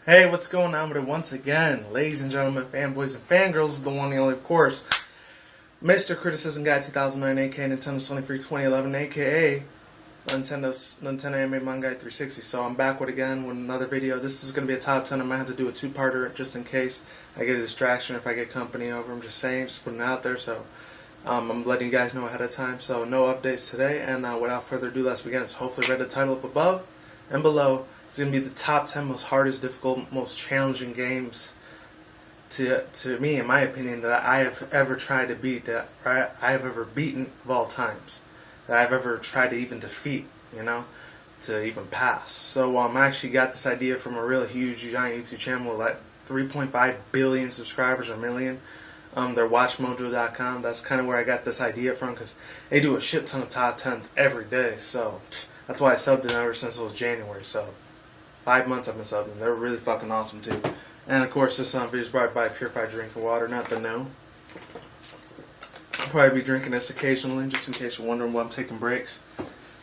Hey, what's going on with it once again? Ladies and gentlemen, fanboys and fangirls, is the one and only, of course, Mr. Criticism Guy 2009, aka NintendoSonyfreak2011, aka Nintendo Anime Manga 360. So I'm back with another video. This is going to be a top 10. I might have to do a two-parter just in case I get a distraction, if I get company over. I'm just saying, just putting it out there. So I'm letting you guys know ahead of time. So no updates today. And without further ado, let's begin. So hopefully read the title up above and below. It's going to be the top 10 most hardest, difficult, most challenging games to me, in my opinion, that I have ever tried to beat, that I have ever beaten of all times, that I've ever tried to even defeat, to even pass. So I actually got this idea from a really huge, giant YouTube channel with like 3.5 billion subscribers, or million. They're watchmojo.com. That's kind of where I got this idea from, because they do a shit ton of top 10s every day. So that's why I subbed it ever since it was January. So 5 months I've been subbing. They're really fucking awesome too. And of course this video is brought by Purified Drinking Water, not the no. I'll probably be drinking this occasionally, just in case you're wondering why I'm taking breaks.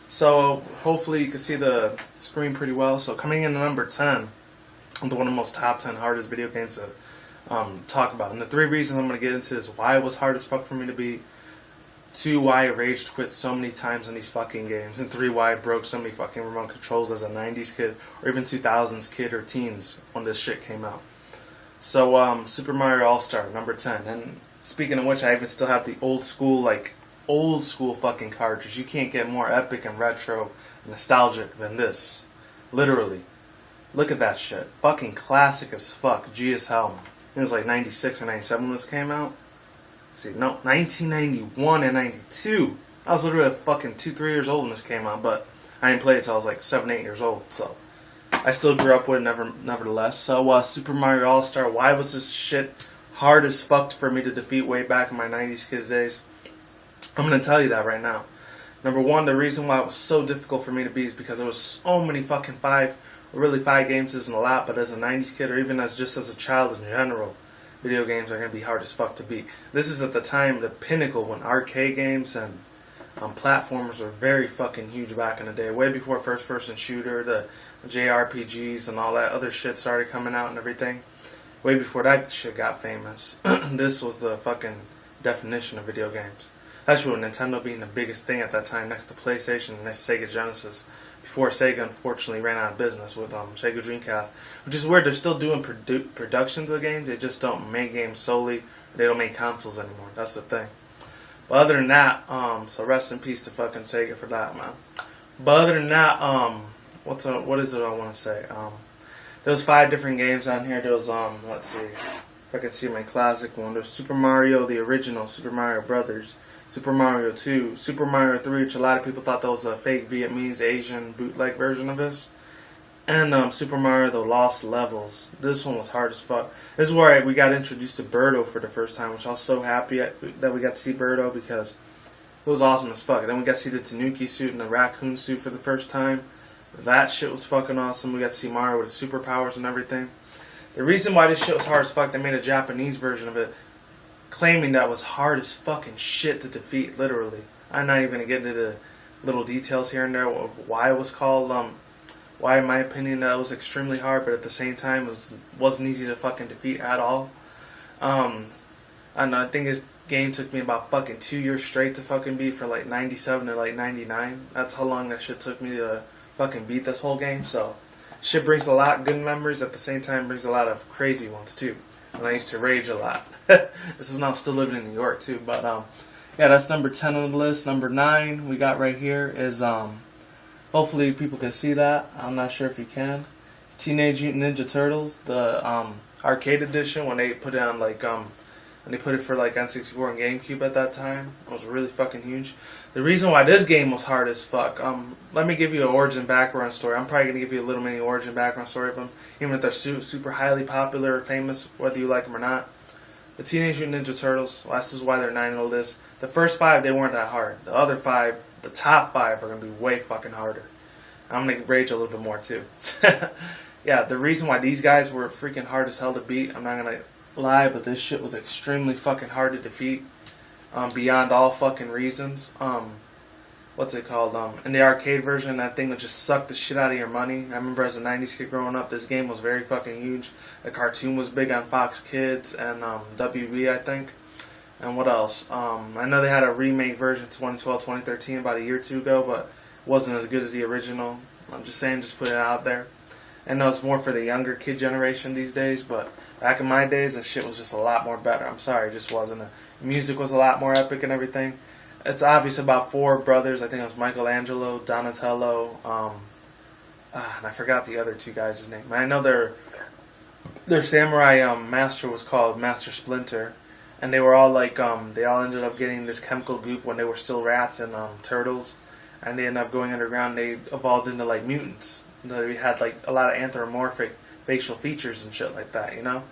So hopefully you can see the screen pretty well. So coming in at number 10, one of the most top 10 hardest video games to talk about. And the three reasons I'm going to get into is why it was hard as fuck for me to beat, 2, why I rage quit so many times in these fucking games, and 3, why I broke so many fucking remote controls as a 90s kid, or even 2000s kid or teens when this shit came out. So, Super Mario All-Star, number 10. And speaking of which, I even still have the old school fucking cartridge. You can't get more epic and retro and nostalgic than this. Literally. Look at that shit. Fucking classic as fuck. G as hell, man. It was like 96 or 97 when this came out. See, no, 1991 and 92. I was literally fucking 2-3 years old when this came out, but I didn't play it until I was like 7-8 years old, so I still grew up with it nevertheless. So Super Mario All-Star, why was this shit hard as fuck for me to defeat way back in my 90s kids days? I'm going to tell you that right now. Number one, the reason why it was so difficult for me to beat is because there was so many fucking 5 games isn't a lot, but as a 90s kid, or even just as a child in general, video games are going to be hard as fuck to beat. This is at the time, the pinnacle, when arcade games and platformers were very fucking huge back in the day. Way before first-person shooter, the JRPGs and all that other shit started coming out and everything. Way before that shit got famous. This was the fucking definition of video games. That's with Nintendo being the biggest thing at that time, next to PlayStation and next to Sega Genesis. Before Sega unfortunately ran out of business with Sega Dreamcast, which is weird. They're still doing productions of games. They just don't make games solely. They don't make consoles anymore. That's the thing. But other than that, so rest in peace to fucking Sega for that, man. But other than that, what is it I want to say? There was 5 different games on here. There was let's see if I can see my classic one. There's Super Mario, the original Super Mario Brothers. Super Mario 2, Super Mario 3, which a lot of people thought that was a fake Vietnamese Asian bootleg version of this, and Super Mario The Lost Levels. This one was hard as fuck. This is where we got introduced to Birdo for the first time, which I was so happy that we got to see Birdo, because it was awesome as fuck. Then we got to see the Tanuki suit and the raccoon suit for the first time. That shit was fucking awesome. We got to see Mario with his superpowers and everything. The reason why this shit was hard as fuck, they made a Japanese version of it, claiming that was hard as fucking shit to defeat, literally. I'm not even going to get into the little details here and there of why it was called, why in my opinion that was extremely hard, but at the same time it wasn't easy to fucking defeat at all. I don't know, I think this game took me about fucking 2 years straight to fucking beat, for like 97 to like 99. That's how long that shit took me to fucking beat this whole game. So shit brings a lot of good memories, at the same time brings a lot of crazy ones too. And I used to rage a lot. This is when I was still living in New York too. But yeah, that's number 10 on the list. Number 9 we got right here is hopefully people can see that. I'm not sure if you can. Teenage Mutant Ninja Turtles, the arcade edition, when they put it on like when they put it for like N64 and GameCube at that time. It was really fucking huge. The reason why this game was hard as fuck, let me give you an origin background story. I'm probably going to give you a little mini origin background story of them, even if they're super highly popular or famous, whether you like them or not. The Teenage Mutant Ninja Turtles, well, this is why they're 9 on the list. The first 5, they weren't that hard. The other 5, the top 5, are going to be way fucking harder. I'm going to rage a little bit more too. Yeah, the reason why these guys were freaking hard as hell to beat, I'm not going to lie, but this shit was extremely fucking hard to defeat, beyond all fucking reasons. what's it called? In the arcade version, that thing would just suck the shit out of your money. I remember as a 90s kid growing up, this game was very fucking huge. The cartoon was big on Fox Kids and WB, I think. And what else? I know they had a remake version 2012, 2013, about a year or two ago, but it wasn't as good as the original. I'm just saying, just put it out there. I know it's more for the younger kid generation these days, but back in my days, this shit was just a lot more better. I'm sorry, it just wasn't. The music was a lot more epic and everything. It's obvious about four brothers. I think it was Michelangelo, Donatello, and I forgot the other two guys' name. I know their samurai master was called Master Splinter, and they were all like they all ended up getting this chemical goop when they were still rats and turtles, and they ended up going underground. They evolved into like mutants. They had like a lot of anthropomorphic facial features and shit like that, you know,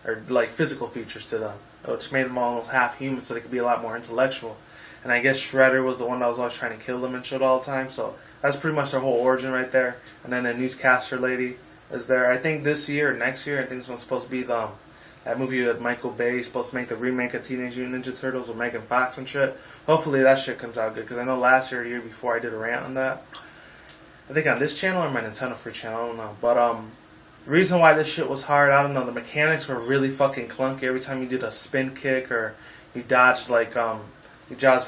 or like physical features to them, which made them almost half human, so they could be a lot more intellectual. And I guess Shredder was the one that was always trying to kill them and shit all the time. So that's pretty much their whole origin right there. And then the newscaster lady is there. I think this year or next year, I think this one's supposed to be that movie with Michael Bay. He's supposed to make the remake of Teenage Mutant Ninja Turtles with Megan Fox and shit. Hopefully that shit comes out good. Because I know last year or the year before I did a rant on that. I think on this channel or my Nintendo Free channel, I don't know. But the reason why this shit was hard, I don't know. The mechanics were really fucking clunky. Every time you did a spin kick or you dodged like you dodge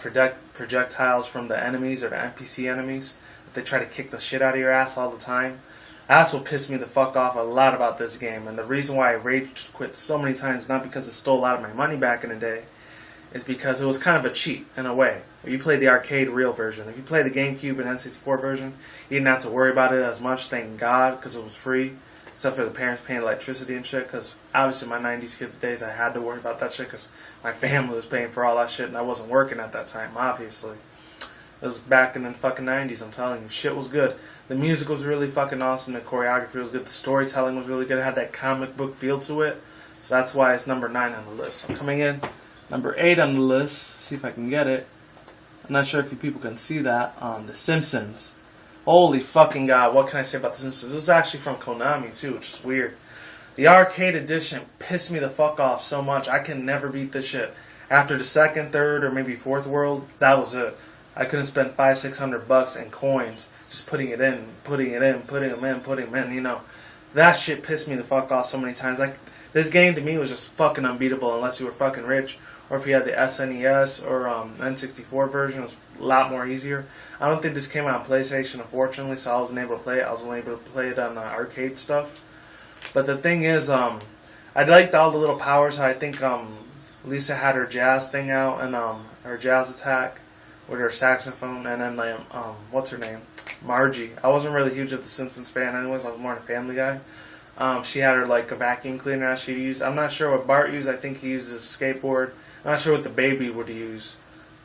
projectiles from the enemies or the NPC enemies. They try to kick the shit out of your ass all the time. That's what pissed me the fuck off a lot about this game. And the reason why I rage quit so many times, not because it stole a lot of my money back in the day, is because it was kind of a cheat in a way. If you played the arcade real version, if you played the GameCube and N64 version, you didn't have to worry about it as much, thank God, because it was free. Except for the parents paying electricity and shit, because obviously my 90s kids days I had to worry about that shit because my family was paying for all that shit and I wasn't working at that time, obviously. It was back in the fucking 90s, I'm telling you. Shit was good. The music was really fucking awesome, the choreography was good, the storytelling was really good, it had that comic book feel to it. So that's why it's number 9 on the list. So coming in, number 8 on the list, see if I can get it. I'm not sure if you people can see that, The Simpsons. Holy fucking God, what can I say about The Simpsons? This is actually from Konami too, which is weird. The arcade edition pissed me the fuck off so much. I can never beat this shit. After the second, third, or maybe fourth world, that was it. I couldn't spend $500-600 in coins just putting them in, you know. That shit pissed me the fuck off so many times. Like, this game to me was just fucking unbeatable unless you were fucking rich. Or if you had the SNES or N64 version, it was a lot more easier. I don't think this came out on PlayStation, unfortunately, so I wasn't able to play it. I was only able to play it on arcade stuff. But the thing is, I liked all the little powers. I think Lisa had her jazz thing out, and her jazz attack with her saxophone, and then what's her name? Margie. I wasn't really huge of the Simpsons fan anyways. I was more a Family Guy. She had her like a vacuum cleaner that she used. I'm not sure what Bart used. I think he used his skateboard. I'm not sure what the baby would use.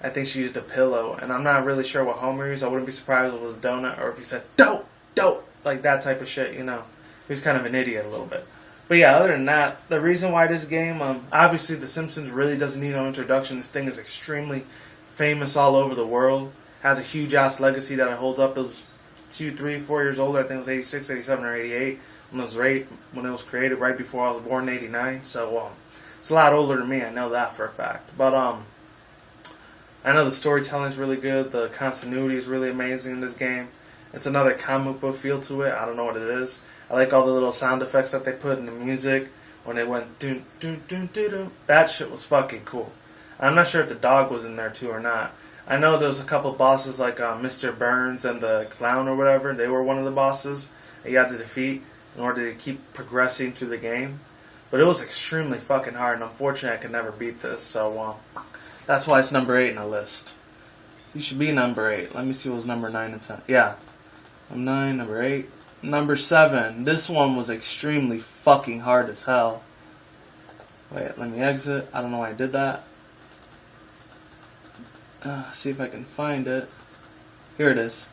I think she used a pillow. And I'm not really sure what Homer used. I wouldn't be surprised if it was a donut or if he said, dope, dope. Like that type of shit, you know. He was kind of an idiot a little bit. But yeah, other than that, the reason why this game, obviously The Simpsons really doesn't need no introduction. This thing is extremely famous all over the world. Has a huge ass legacy that it holds up. It was 2, 3, 4 years old. I think it was 86, 87, or 88 when it was created, right before I was born in 89. So it's a lot older than me. I know that for a fact. But I know the storytelling is really good. The continuity is really amazing in this game. It's another comic book feel to it. I don't know what it is. I like all the little sound effects that they put in the music when they went dun dun dun dun dun. That shit was fucking cool. I'm not sure if the dog was in there too or not. I know there was a couple bosses like Mr. Burns and the clown or whatever. They were one of the bosses that you had to defeat in order to keep progressing through the game. But it was extremely fucking hard, and unfortunately I could never beat this. So that's why it's number 8 in the list. You should be number 8. Let me see what was number 9 and 10. Yeah. I'm 9, number 8. Number 7. This one was extremely fucking hard as hell. Wait, let me exit. I don't know why I did that. See if I can find it. Here it is.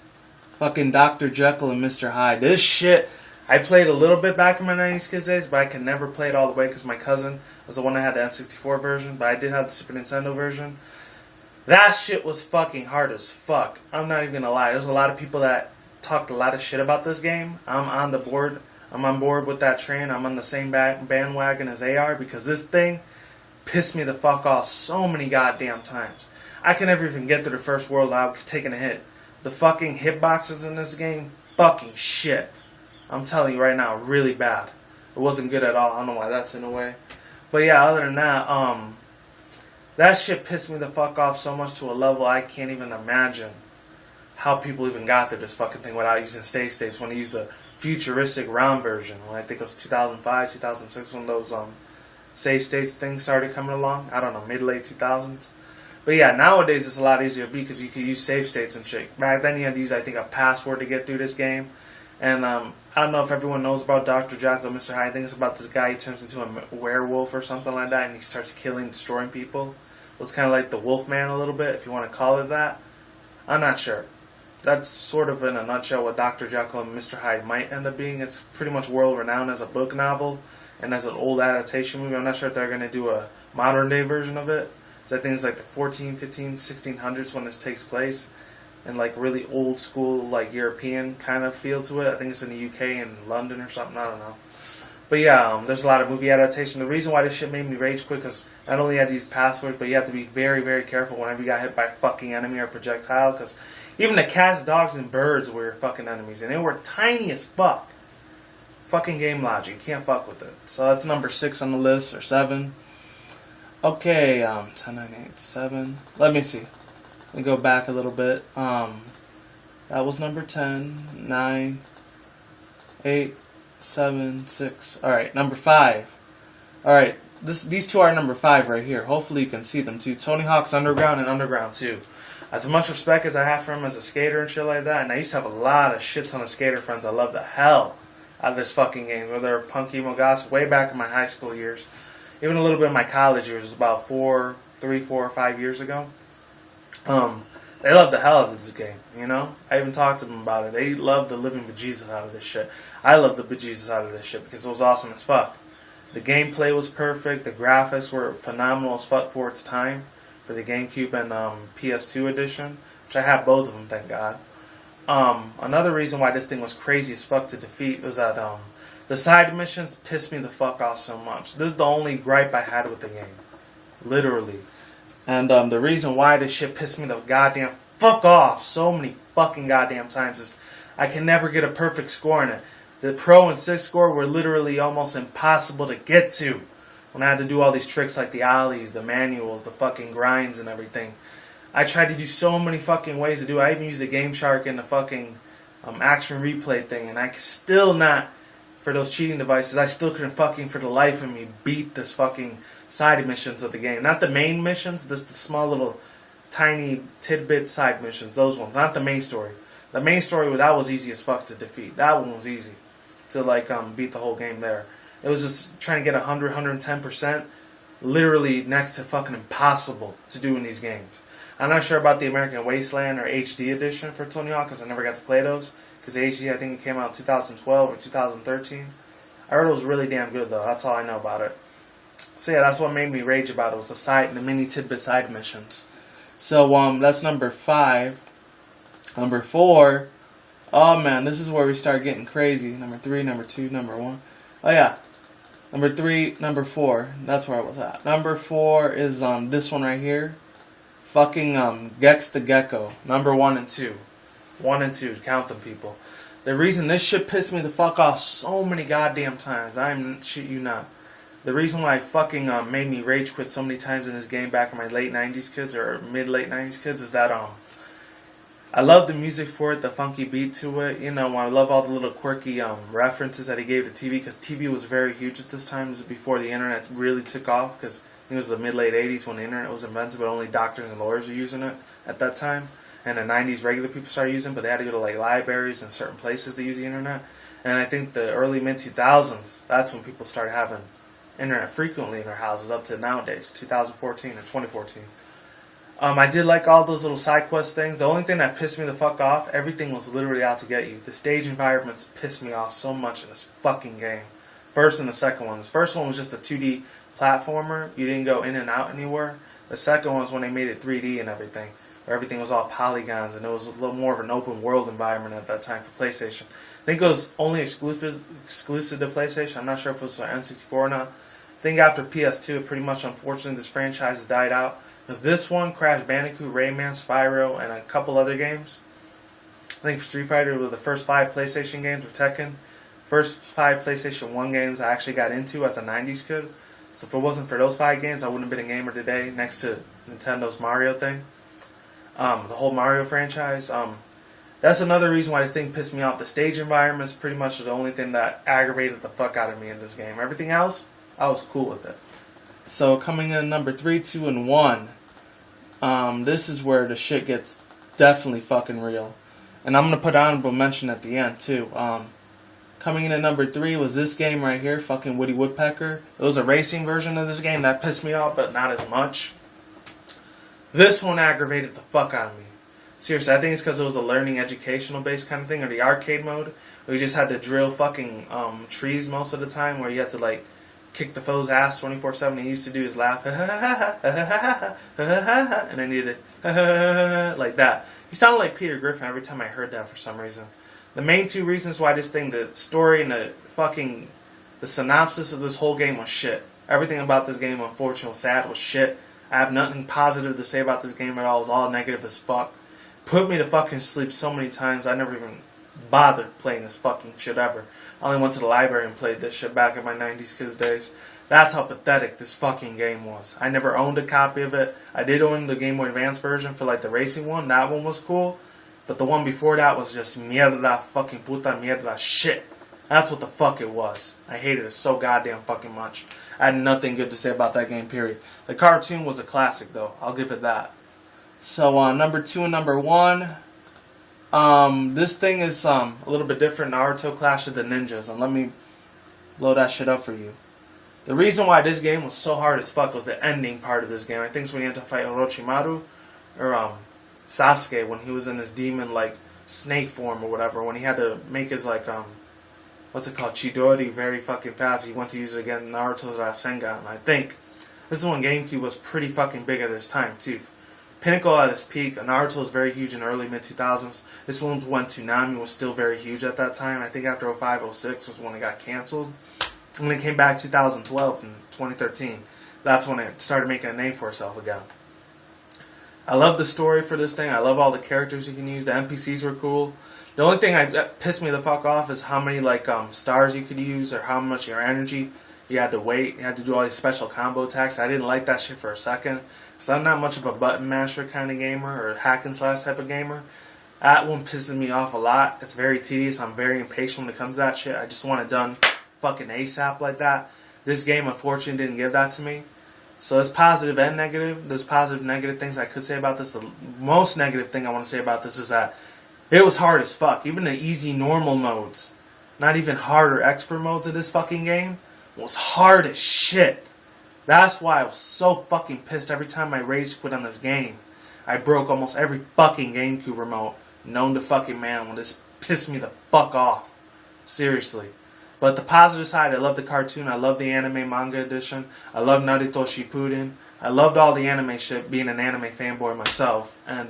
Fucking Dr. Jekyll and Mr. Hyde. This shit, I played a little bit back in my 90s kids days, but I could never play it all the way because my cousin was the one that had the N64 version, but I did have the Super Nintendo version. That shit was fucking hard as fuck. I'm not even gonna lie. There's a lot of people that talked a lot of shit about this game. I'm on board with that train. I'm on the same bandwagon as AR because this thing pissed me the fuck off so many goddamn times. I can never even get to the first world without taking a hit. The fucking hitboxes in this game, fucking shit. I'm telling you right now, really bad. It wasn't good at all. I don't know why that's in a way. But yeah, other than that, that shit pissed me the fuck off so much to a level I can't even imagine how people even got through this fucking thing without using save states when they used the futuristic round version. When I think it was 2005, 2006 when those save states things started coming along. I don't know, mid-late 2000s. But yeah, nowadays it's a lot easier to beat because you can use save states and shit. Back then you had to use, I think, a password to get through this game. And I don't know if everyone knows about Dr. Jekyll and Mr Hyde. I think it's about this guy, he turns into a werewolf or something like that, and he starts killing, destroying people. It's kind of like the Wolfman a little bit, if you want to call it that. I'm not sure. That's sort of in a nutshell what Dr. Jekyll and Mr Hyde might end up being. It's pretty much world-renowned as a book novel and as an old adaptation movie. I'm not sure if they're going to do a modern-day version of it. Because I think it's like the 14, 15, 1600s when this takes place. And like really old school, like European kind of feel to it. I think it's in the UK and London or something. I don't know. But yeah, there's a lot of movie adaptation. The reason why this shit made me rage quit because not only had these passwords, but you have to be very, very careful whenever you got hit by a fucking enemy or projectile. Because even the cats, dogs, and birds were fucking enemies, and they were tiny as fuck. Fucking game logic, you can't fuck with it. So that's number 6 on the list, or 7. Okay, 10, 9, 8, 7. Let me see. Let me go back a little bit. That was number 10, 9, 8. 7, 6. Alright, number 5. Alright, these two are number 5 right here. Hopefully you can see them too. Tony Hawk's Underground and Underground 2. As much respect as I have for him as a skater and shit like that, and I used to have a lot of shit ton of skater friends. I love the hell out of this fucking game. Whether they're punk emo gossip way back in my high school years. Even a little bit in my college years. It was about 3, 4, or 5 years ago. They love the hell out of this game, you know? I even talked to them about it. They love the living bejesus out of this shit. I love the bejesus out of this shit because it was awesome as fuck. The gameplay was perfect. The graphics were phenomenal as fuck for its time. For the GameCube and PS2 edition. Which I have both of them, thank God. Another reason why this thing was crazy as fuck to defeat was that the side missions pissed me the fuck off so much. This is the only gripe I had with the game. Literally. And the reason why this shit pissed me the goddamn fuck off so many fucking goddamn times is I can never get a perfect score in it. The Pro and 6 score were literally almost impossible to get to. When I had to do all these tricks like the ollies, the manuals, the fucking grinds and everything. I tried to do so many fucking ways to do it. I even used the Game Shark and the fucking action replay thing. And I could still not, for those cheating devices, I still couldn't fucking for the life of me beat this fucking side missions of the game. Not the main missions, just the small little tiny tidbit side missions. Those ones, not the main story. The main story, that was easy as fuck to defeat. That one was easy to like beat the whole game there. It was just trying to get 100, 110%, literally next to fucking impossible to do in these games. I'm not sure about the American Wasteland or HD edition for Tony Hawk because I never got to play those. Because HD, I think it came out in 2012 or 2013. I heard it was really damn good though. That's all I know about it. So yeah, that's what made me rage about it. Was the mini tidbit side missions. So that's number 5. Number 4. Oh man, this is where we start getting crazy. Number 3, number 2, number 1. Oh yeah. Number 3, number 4. That's where I was at. Number 4 is this one right here. Fucking Gex the Gecko. Number 1 and 2. 1 and 2. Count them, people. The reason this shit pissed me the fuck off so many goddamn times. I'm shit you not. The reason why I fucking made me rage quit so many times in this game back in my late 90s kids or mid-late 90s kids is that I love the music for it, the funky beat to it. You know, I love all the little quirky references that he gave to TV because TV was very huge at this time. This is before the internet really took off because I think it was the mid-late 80s when the internet was invented, but only doctors and lawyers were using it at that time. And in the 90s, regular people started using it, but they had to go to like libraries and certain places to use the internet. And I think the early mid-2000s, that's when people started having internet frequently in their houses up to nowadays, 2014 or 2014. I did like all those little side quest things. The only thing that pissed me the fuck off, everything was literally out to get you. The stage environments pissed me off so much in this fucking game. First and the second one. The first one was just a 2D platformer. You didn't go in and out anywhere. The second one was when they made it 3D and everything, where everything was all polygons and it was a little more of an open world environment at that time for PlayStation. I think it was only exclusive to PlayStation. I'm not sure if it was for N64 or not. I think after PS2, pretty much unfortunately this franchise has died out. Because this one, Crash Bandicoot, Rayman, Spyro, and a couple other games, think Street Fighter were the first 5 PlayStation games, or Tekken. First 5 PlayStation 1 games I actually got into as a 90s kid. So if it wasn't for those 5 games, I wouldn't have been a gamer today, next to Nintendo's Mario thing. The whole Mario franchise. That's another reason why this thing pissed me off. The stage environment is pretty much the only thing that aggravated the fuck out of me in this game. Everything else, I was cool with it. So coming in number 3, 2, and 1. This is where the shit gets definitely fucking real. And I'm going to put honorable mention at the end too. Coming in at number 3 was this game right here, fucking Woody Woodpecker. It was a racing version of this game that pissed me off, but not as much. This one aggravated the fuck out of me. Seriously, I think it's because it was a learning, educational based kind of thing, or the arcade mode, where you just had to drill fucking trees most of the time, where you had to like kick the foe's ass 24/7. He used to do his laugh, and then he did like that. He sounded like Peter Griffin every time I heard that for some reason. The main 2 reasons why this thing, the story and the synopsis of this whole game was shit. Everything about this game, unfortunately, sad, was shit. I have nothing positive to say about this game at all. It was all negative as fuck. Put me to fucking sleep so many times, I never even bothered playing this fucking shit ever. I only went to the library and played this shit back in my 90s kids days. That's how pathetic this fucking game was. I never owned a copy of it. I did own the Game Boy Advance version for like the racing one. That one was cool. But the one before that was just mierda, fucking puta mierda shit. That's what the fuck it was. I hated it so goddamn fucking much. I had nothing good to say about that game, period. The cartoon was a classic, though. I'll give it that. So, number 2 and number 1. This thing is a little bit different. Naruto Clash of the Ninjas. And let me blow that shit up for you. The reason why this game was so hard as fuck was the ending part of this game. I think it's when you had to fight Orochimaru. Or, Sasuke, when he was in his demon, like, snake form or whatever. When he had to make his, like, what's it called? Chidori very fucking fast. He went to use it again, Naruto's Rasengan. I think this is when GameCube was pretty fucking big at this time, too. Pinnacle at its peak. Naruto was very huge in the early mid-2000s. This one when Toonami was still very huge at that time. I think after 05, 06 was when it got canceled. And then it came back 2012 and 2013. That's when it started making a name for itself again. I love the story for this thing. I love all the characters you can use. The NPCs were cool. The only thing that pissed me the fuck off is how many like stars you could use, or how much your energy you had to wait. You had to do all these special combo attacks. I didn't like that shit for a second, because I'm not much of a button masher kind of gamer, or hack and slash type of gamer. That one pisses me off a lot. It's very tedious. I'm very impatient when it comes to that shit. I just want it done fucking ASAP like that. This game, unfortunately, didn't give that to me. So there's positive and negative. There's positive and negative things I could say about this. The most negative thing I want to say about this is that it was hard as fuck. Even the easy normal modes, not even hard or expert modes of this fucking game, was hard as shit. That's why I was so fucking pissed every time I rage quit on this game. I broke almost every fucking GameCube remote known to fucking man when this pissed me the fuck off. Seriously. But the positive side, I love the cartoon. I love the anime manga edition. I love Naruto Shippuden. I loved all the anime shit, being an anime fanboy myself. And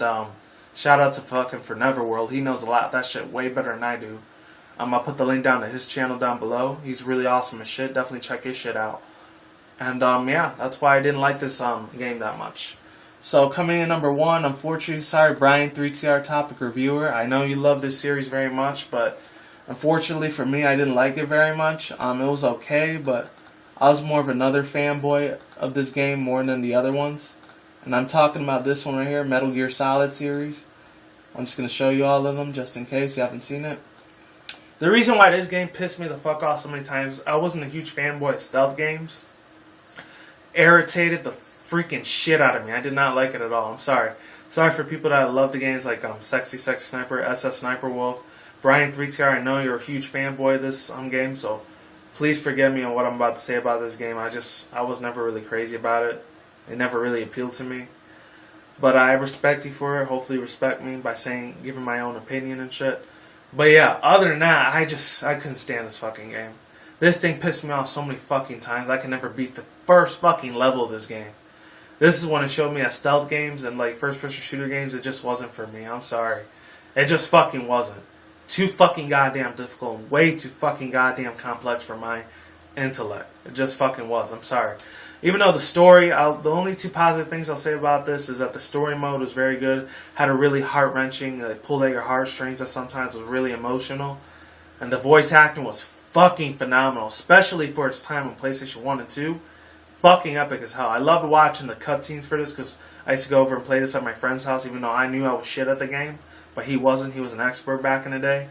shout out to fucking for Neverworld. He knows a lot of that shit way better than I do. I'll put the link down to his channel down below. He's really awesome as shit. Definitely check his shit out. And yeah, that's why I didn't like this game that much. So coming in number 1, unfortunately, sorry, Brian 3TR Topic Reviewer. I know you love this series very much, but unfortunately for me, I didn't like it very much. It was okay, but I was more of another fanboy of this game more than the other ones. And I'm talking about this one right here, Metal Gear Solid series. I'm just going to show you all of them just in case you haven't seen it. The reason why this game pissed me the fuck off so many times, I wasn't a huge fanboy of stealth games. Irritated the freaking shit out of me. I did not like it at all. I'm sorry. Sorry for people that love the games like Sexy Sniper, SS Sniper Wolf. Brian 3TR, I know you're a huge fanboy of this game, so please forgive me on what I'm about to say about this game. I was never really crazy about it. It never really appealed to me. But I respect you for it. Hopefully you respect me by giving my own opinion and shit. But yeah, other than that, I couldn't stand this fucking game. This thing pissed me off so many fucking times. I could never beat the first fucking level of this game. This is when it showed me that stealth games and like first-person shooter games, it just wasn't for me. I'm sorry. It just fucking wasn't. Too fucking goddamn difficult. Way too fucking goddamn complex for my intellect. It just fucking was. I'm sorry. Even though the story, the only two positive things I'll say about this is that the story mode was very good. Had a really heart-wrenching, pulled at your heartstrings that sometimes was really emotional. And the voice acting was fucking phenomenal, especially for its time on PlayStation 1 and 2. Fucking epic as hell. I loved watching the cutscenes for this because I used to go over and play this at my friend's house even though I knew I was shit at the game. But he wasn't. He was an expert back in the day.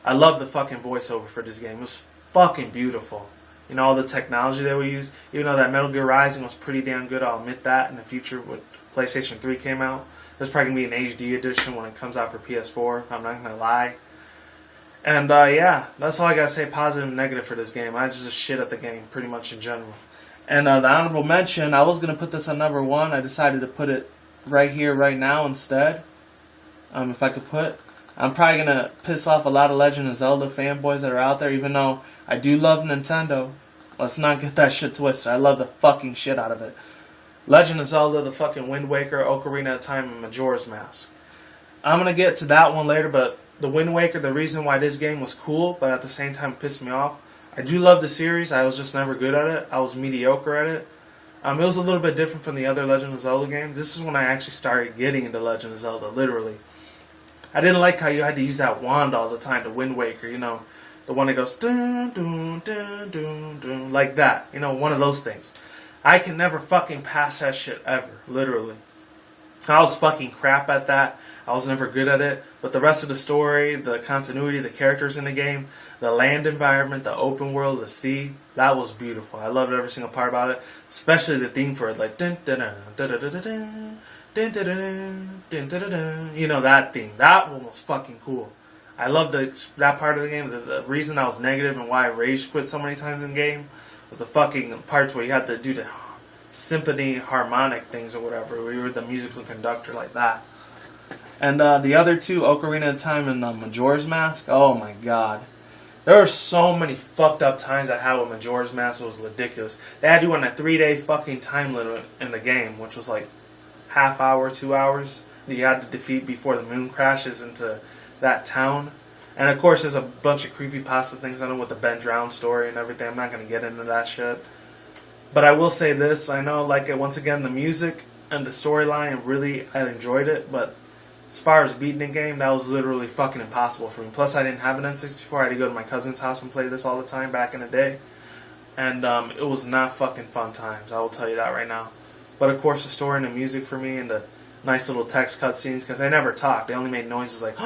I loved the fucking voiceover for this game. It was fucking beautiful. You know, all the technology that we use. Even though that Metal Gear Rising was pretty damn good, I'll admit that. In the future when PlayStation 3 came out. There's probably going to be an HD edition when it comes out for PS4. I'm not going to lie. And yeah, that's all I got to say positive and negative for this game. I just shit at the game pretty much in general. And the honorable mention, I was going to put this on number 1. I decided to put it right here, right now instead. If I could put. I'm probably going to piss off a lot of Legend of Zelda fanboys that are out there, even though I do love Nintendo. Let's not get that shit twisted. I love the fucking shit out of it. Legend of Zelda, the fucking Wind Waker, Ocarina of Time, and Majora's Mask. I'm going to get to that one later, but the Wind Waker, the reason why this game was cool, but at the same time pissed me off. I do love the series. I was just never good at it. I was mediocre at it. It was a little bit different from the other Legend of Zelda games. This is when I actually started getting into Legend of Zelda, literally. I didn't like how you had to use that wand all the time, the Wind Waker, you know. The one that goes, dun, dun, dun, dun, dun, like that. You know, one of those things. I can never fucking pass that shit ever, literally. I was fucking crap at that. I was never good at it. But the rest of the story, the continuity, the characters in the game, the land environment, the open world, the sea, that was beautiful. I loved every single part about it. Especially the theme for it, like dun dun dun dun dun dun dun dun dun dun dun dun dun. You know that theme. That one was fucking cool. I loved that part of the game. The reason I was negative and why I rage quit so many times in the game was the fucking parts where you had to do the symphony harmonic things or whatever, where you were the musical conductor like that. And the other two, Ocarina of Time and Majora's Mask, oh my god. There were so many fucked up times I had with Majora's Mask, it was ridiculous. They had you on a 3-day fucking time limit in the game, which was like half hour, 2 hours, that you had to defeat before the moon crashes into that town. And of course there's a bunch of creepypasta things on it with the Ben Drowned story and everything. I'm not going to get into that shit. But I will say this, I know, like, once again, the music and the storyline, really, I enjoyed it, but as far as beating the game, that was literally fucking impossible for me. Plus, I didn't have an N64. I had to go to my cousin's house and play this all the time back in the day. And it was not fucking fun times, I will tell you that right now. But of course, the story and the music for me and the nice little text cutscenes, because they never talked. They only made noises like,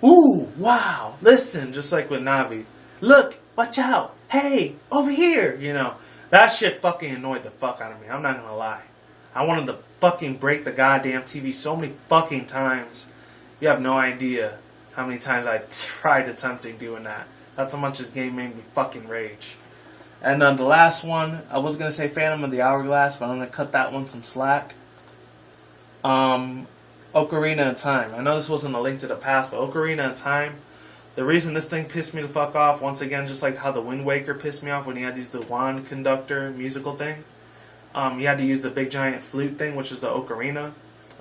ooh, wow, listen, just like with Navi. Look, watch out, hey, over here, you know. That shit fucking annoyed the fuck out of me. I'm not gonna lie. I wanted to fucking break the goddamn TV so many fucking times. You have no idea how many times I tried attempting doing that. That's how much this game made me fucking rage. And the last one, I was gonna say Phantom of the Hourglass, but I'm gonna cut that one some slack. Ocarina of Time. I know this wasn't a Link to the Past, but Ocarina of Time. The reason this thing pissed me the fuck off, once again, just like how the Wind Waker pissed me off when you had to use the wand conductor musical thing. You had to use the big giant flute thing, which is the ocarina,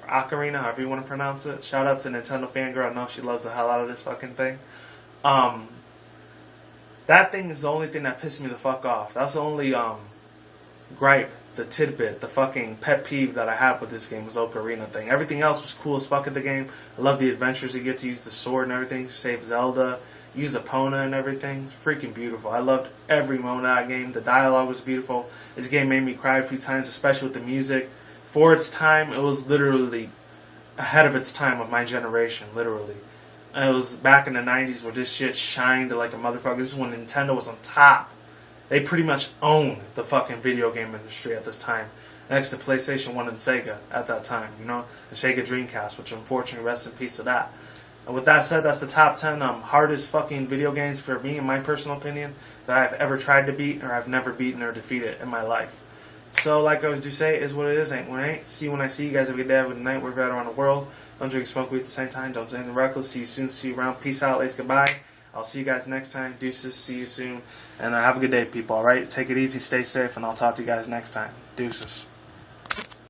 or ocarina, however you want to pronounce it. Shout out to Nintendo Fangirl, I know she loves the hell out of this fucking thing. That thing is the only thing that pissed me the fuck off. That's the only gripe, the tidbit, the fucking pet peeve that I had with this game was the ocarina thing. Everything else was cool as fuck at the game. I love the adventures you get to use the sword and everything to save Zelda, use Epona and everything. It's freaking beautiful. I loved every moment of that game. The dialogue was beautiful. This game made me cry a few times, especially with the music. For its time, it was literally ahead of its time of my generation, literally. And it was back in the 90s where this shit shined like a motherfucker. This is when Nintendo was on top. They pretty much owned the fucking video game industry at this time. Next to PlayStation 1 and Sega at that time, you know? The Sega Dreamcast, which unfortunately rest in peace to that. And with that said, that's the top 10 hardest fucking video games for me, in my personal opinion, that I've ever tried to beat or I've never beaten or defeated in my life. So, like I always do say, it is what it is, ain't what it ain't. See you when I see you guys. Have a good day, have a good night, wherever you're at around the world. Don't drink, smoke weed at the same time. Don't do anything reckless. See you soon. See you around. Peace out. Ladies, goodbye. I'll see you guys next time. Deuces. See you soon. And have a good day, people, alright? Take it easy. Stay safe. And I'll talk to you guys next time. Deuces.